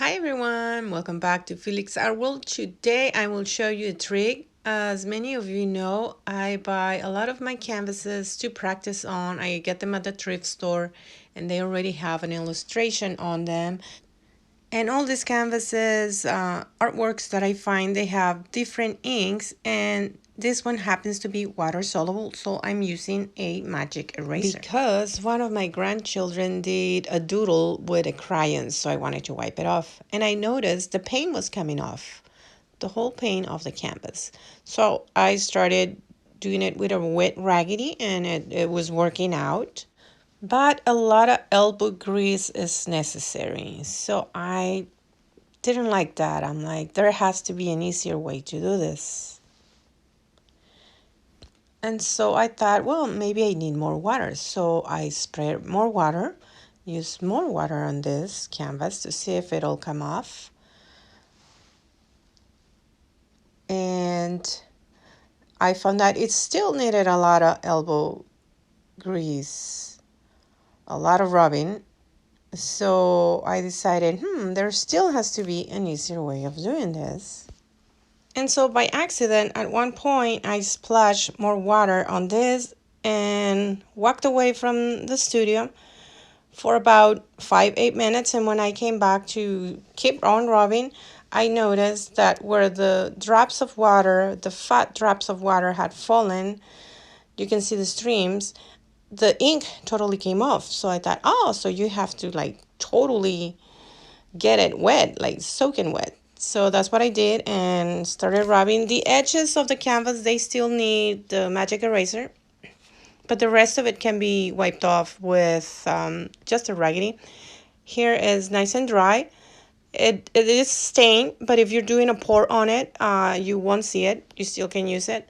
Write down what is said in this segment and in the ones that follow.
Hi everyone, welcome back to Felix Art World. Today I will show you a trick. As many of you know, I buy a lot of my canvases to practice on. I get them at the thrift store and they already have an illustration on them. And all these canvases, artworks that I find, they have different inks, and this one happens to be water soluble, so I'm using a magic eraser. Because one of my grandchildren did a doodle with a crayon, so I wanted to wipe it off. And I noticed the paint was coming off, the whole paint of the canvas. So I started doing it with a wet raggedy, and it was working out. But a lot of elbow grease is necessary. So I didn't like that. I'm like, there has to be an easier way to do this. And so I thought, well, maybe I need more water. So I sprayed more water, used more water on this canvas to see if it'll come off. And I found that it still needed a lot of elbow grease, a lot of rubbing. So I decided, there still has to be an easier way of doing this. And so by accident, at one point, I splashed more water on this and walked away from the studio for about 5-8 minutes. And when I came back to keep on rubbing, I noticed that where the drops of water, the fat drops of water had fallen, you can see the streams, the ink totally came off. So I thought, oh, so you have to like totally get it wet, like soaking wet. So that's what I did and started rubbing. The edges of the canvas, they still need the magic eraser, but the rest of it can be wiped off with just a raggedy. Here is nice and dry. It is stained, but if you're doing a pour on it, you won't see it. You still can use it.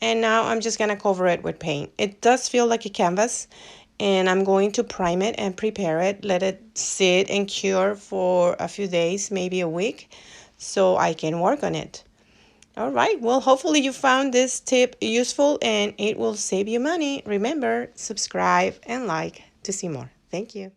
And now I'm just going to cover it with paint. It does feel like a canvas, and I'm going to prime it and prepare it, let it sit and cure for a few days, maybe a week, so I can work on it. All right, well, hopefully you found this tip useful and it will save you money. Remember, subscribe and like to see more. Thank you.